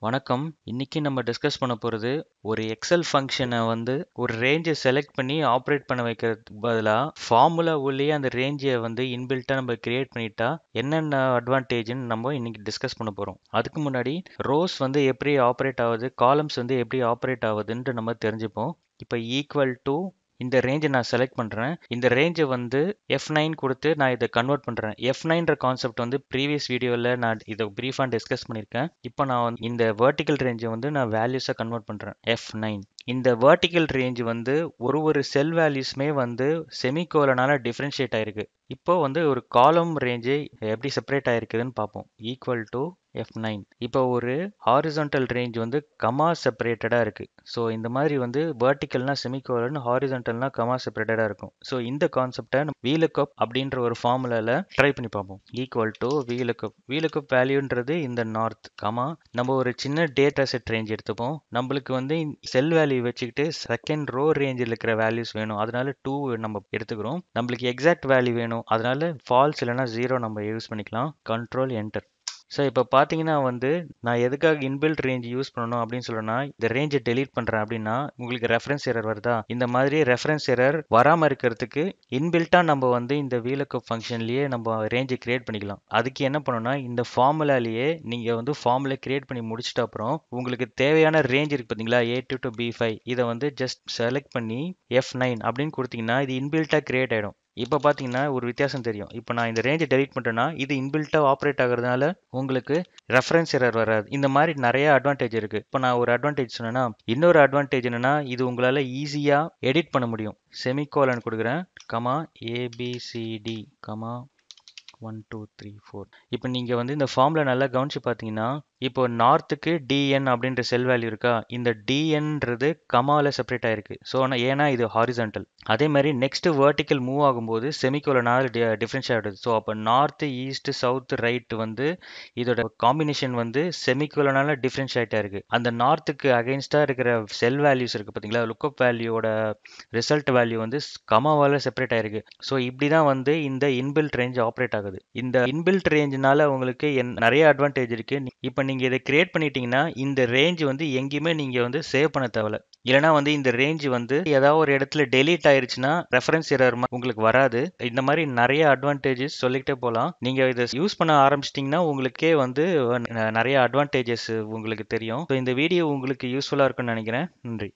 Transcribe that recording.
வணக்கம். இன்னைக்கு நம்ம டிஸ்கஸ் பண்ண போறது ஒரு எக்ஸல் ஃபங்க்ஷனை ஒரு ரேஞ்சை செலக்ட் பண்ணி ஆப்ரேட் பண்ண வைக்கிறதுக்கு பதிலா ஃபார்முலா உள்ளேயே அந்த ரேஞ்சை இன்பில்ட்டா நம்ம கிரியேட் பண்ணிட்டா என்னென்ன அட்வான்டேஜ்னு நம்ம இன்னைக்கு டிஸ்கஸ் பண்ண போறோம். அதுக்கு முன்னாடி ரோஸ் எப்படி ஆப்ரேட் ஆகுது, காலம்ஸ் எப்படி ஆப்ரேட் ஆகுதுன்ட்டு நம்ம தெரிஞ்சுப்போம். இப்போ ஈக்குவல் டு இந்த ரேஞ்சை நான் செலக்ட் பண்ணுறேன். இந்த ரேஞ்சை F9 கொடுத்து நான் இதை கன்வெர்ட் பண்ணுறேன். F9ன்ற கான்செப்ட் ப்ரீவியஸ் வீடியோவில் நான் இதை ப்ரீஃபாக டிஸ்கஸ் பண்ணியிருக்கேன். இப்போ நான் இந்த வெர்டிக்கல் ரேஞ்சை நான் வேல்யூஸாக கன்வெர்ட் பண்ணுறேன். F9 இந்த வெர்டிக்கல் ரேஞ்ச் ஒரு செல் வேல்யூஸ்மே செமிகோலனால டிஃபரன்ஷியேட் ஆயிருக்கு. இப்போ ஒரு காலம் ரேஞ்சு எப்படி செப்பரேட் ஆயிருக்குதுன்னு பார்ப்போம். ஈக்குவல் டு F9 இப்போ ஒரு ஹாரிசான்டல் ரேஞ்ச் கமா செப்பரேட்டடாக இருக்கு. ஸோ இந்த மாதிரி வெர்டிக்கல்னா செமிகோலன், ஹாரிசான்டல்னா கமா செப்பரேட்டடாக இருக்கும். ஸோ இந்த கான்செப்டை VLOOKUP அப்படின்ற ஒரு ஃபார்முலால ட்ரை பண்ணி பார்ப்போம். ஈக்குவல் டு VLOOKUP வேல்யூன்றது இந்த நார்த் கமா நம்ம ஒரு சின்ன டேட்டா செட் ரேஞ்ச் எடுத்துப்போம். நம்மளுக்கு செல் வேல்யூ வச்சுக்கிட்டு செகண்ட் ரோ ரேஞ்சில் இருக்கிற வேல்யூஸ் வேணும், அதனால 2 நம்ம எடுத்துக்கிறோம். நம்மளுக்கு எக்ஸாக்ட் வேல்யூ வேணும், அதனால ஃபால்ஸ் இல்லைன்னா 0 நம்ம யூஸ் பண்ணிக்கலாம். Control enter. ஸோ இப்போ பார்த்தீங்கன்னா நான் எதுக்காக இன்பில்ட் ரேஞ்ச் யூஸ் பண்ணணும் அப்படின்னு சொல்லணும்னா, இந்த ரேஞ்சை டெலீட் பண்ணுறேன் அப்படின்னா உங்களுக்கு ரெஃபரன்ஸ் எரர் வருதா, இந்த மாதிரி ரெஃபரன்ஸ் எரர் வராமல் இருக்கிறதுக்கு இன்பில்ட்டாக நம்ம இந்த VLOOKUP ஃபங்க்ஷன்லேயே நம்ம ரேஞ்சை கிரியேட் பண்ணிக்கலாம். அதுக்கு என்ன பண்ணணும்னா, இந்த ஃபார்முலாலேயே நீங்கள் ஃபார்முலா கிரியேட் பண்ணி முடிச்சிட்ட அப்புறம் உங்களுக்கு தேவையான ரேஞ்ச் இருக்குது பார்த்தீங்களா, A2 to B5, இதை ஜஸ்ட் செலக்ட் பண்ணி F9 அப்படின்னு கொடுத்தீங்கன்னா இது இன்பில்ட்டாக கிரியேட் ஆகிடும். இப்போ பார்த்தீங்கன்னா ஒரு வித்தியாசம் தெரியும். இப்போ நான் இந்த ரேஞ்சை டெலிட் பண்ணுறேன்னா இது இன்பில்ட்டாக ஆப்ரேட் ஆகுறதுனால உங்களுக்கு ரெஃபரன்ஸ் எரர் வராது. இந்த மாதிரி நிறைய அட்வான்டேஜ் இருக்குது. இப்போ நான் ஒரு அட்வான்டேஜ் சொன்னேன்னா, இன்னொரு அட்வான்டேஜ் என்னன்னா, இது உங்களால் ஈஸியாக எடிட் பண்ண முடியும். செமிகோலன் கொடுக்குறேன், கமா ABCD கமா 1 2 3 4. இப்போ நீங்கள் இந்த ஃபார்மில் நல்லா கவனிச்சு பார்த்தீங்கன்னா, இப்போ நார்த்துக்கு DN அப்படின்ற செல் வேல்யூ இருக்கா, இந்த DNன்றது கமாவில் செப்பரேட் ஆயிருக்கு. ஸோ ஏன்னா இது ஹாரிசான்டல். அதே மாதிரி நெக்ஸ்ட் வெர்டிக்கல் மூவ் ஆகும்போது செமிகோலனால் டிஃபரன்ஸ் ஆகிடுது. ஸோ அப்போ நார்த்து ஈஸ்ட் சவுத் ரைட் இதோட காம்பினேஷன் செமிகோலனால டிஃபரன்ஷியேட் ஆயிருக்கு. அந்த நார்த்துக்கு அகைன்ஸ்டாக இருக்கிற செல் வேல்யூஸ் இருக்குது பார்த்தீங்களா, லுக்கப் வேல்யூவோட ரிசல்ட் வேல்யூ கமாவால் செப்பரேட் ஆயிருக்கு. ஸோ இப்படி தான் இந்த இன்பில்ட் ரேஞ்ச் ஆப்ரேட் ஆகுது. இந்த இன்பில்ட் ரேஞ்சினால உங்களுக்கு நிறைய அட்வான்டேஜ் இருக்கு. இப்போ நீங்க இதை கிரியேட் பண்ணிட்டீங்கன்னா இந்த ரேஞ்ச் எங்கேயுமே நீங்க சேவ் பண்ண தேவையில்ல. இல்லைனா இந்த ரேஞ்ச் ஏதாவது ஒரு இடத்துல டெலீட் ஆயிருச்சுன்னா ரெஃபரன்ஸ் எரர் உங்களுக்கு வராது. இந்த மாதிரி நிறைய அட்வான்டேஜஸ் சொல்லிக்கிட்டே போகலாம். நீங்க இதை யூஸ் பண்ண ஆரம்பிச்சிட்டிங்கன்னா உங்களுக்கே நிறைய அட்வான்டேஜஸ் உங்களுக்கு தெரியும். ஸோ இந்த வீடியோ உங்களுக்கு யூஸ்ஃபுல்லாக இருக்கும்னு நினைக்கிறேன். நன்றி.